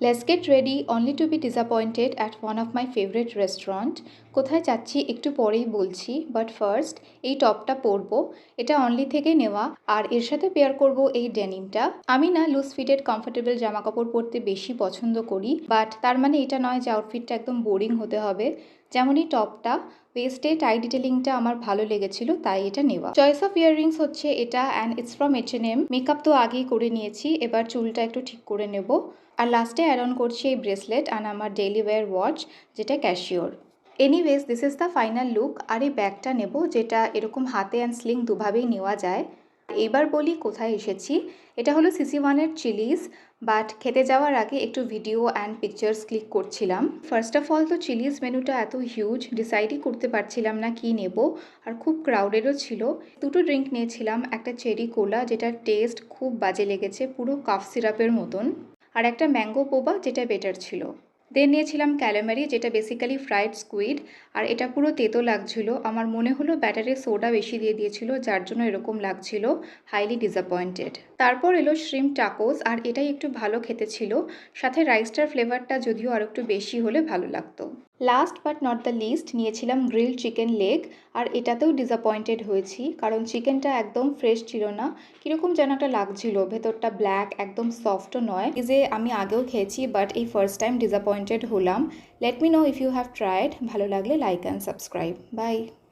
Let's get ready only to be disappointed at one of my favorite restaurant. কোথায় যাচ্ছি একটু পরেই বলছি, বাট ফার্স্ট এই টপটা পরবো। এটা অনলি থেকে নেওয়া আর এর সাথে পেয়ার করব এই ডেনিমটা। আমি না লুজ ফিটেড কমফোর্টেবল জামা কাপড় পরতে বেশি পছন্দ করি, বাট তার মানে এটা নয় যে আউটফিটটা একদম বোরিং হতে হবে। যেমন এই টপটা ওয়েস্টে টাই ডিটেলিংটা আমার ভালো লেগেছিল, তাই এটা নেওয়া। চয়েস অফ ইয়াররিংস হচ্ছে এটা and it's from H&M। Makeup তো আগেই করে নিয়েছি, এবার চুলটা একটু ঠিক করে নেব। আর লাস্টে অ্যাড অন করছি এই ব্রেসলেট আর আমার ডেইলি ওয়্যার ওয়াচ, যেটা ক্যাশিওর। Anyways this is the final look. আর এই ব্যাগটা নেব, যেটা এরকম হাতে অ্যান্ড স্লিং দুভাবেই নেওয়া যায়। এবার বলি কোথায় এসেছি। এটা হলো CC1-এর চিলিজ, বাট খেতে যাওয়ার আগে একটু ভিডিও অ্যান্ড পিকচার্স ক্লিক করছিলাম। ফার্স্ট অফ অল তো চিলিজ মেনুটা এত হিউজ, ডিসাইডই করতে পারছিলাম না কি নেব, আর খুব ক্রাউডেডও ছিল। দুটো ড্রিঙ্ক নিয়েছিলাম, একটা চেরি কোলা যেটার টেস্ট খুব বাজে লেগেছে, পুরো কাফ সিরাপের মতন, আর একটা ম্যাঙ্গো বোবা যেটা বেটার ছিল। দেন নিয়েছিলাম ক্যালামারি, যেটা বেসিক্যালি ফ্রাইড স্কুইড, আর এটা পুরো তেতো লাগছিল। আমার মনে হলো ব্যাটারে সোডা বেশি দিয়ে দিয়েছিল, যার জন্য এরকম লাগছিল। Highly disappointed. তারপর এলো শ্রিম্প টাকোস, আর এটাই একটু ভালো খেতে ছিল। সাথে রাইসটার ফ্লেভারটা যদিও আর একটু বেশি হলে ভালো লাগতো। Last but not the least নিয়েছিলাম গ্রিল চিকেন লেগ, আর এটাতেও ডিসঅ্যাপয়েন্টেড হয়েছি, কারণ চিকেনটা একদম ফ্রেশ ছিল না, কীরকম যেন একটা লাগছিল, ভেতরটা ব্ল্যাক, একদম সফটও নয়। এই যে আমি আগেও খেয়েছি, বাট এই ফার্স্ট টাইম ডিসঅ্যাপয়েন্টেড হলাম। Let me know if you have tried. ভালো লাগলে লাইক অ্যান্ড সাবস্ক্রাইব। বাই।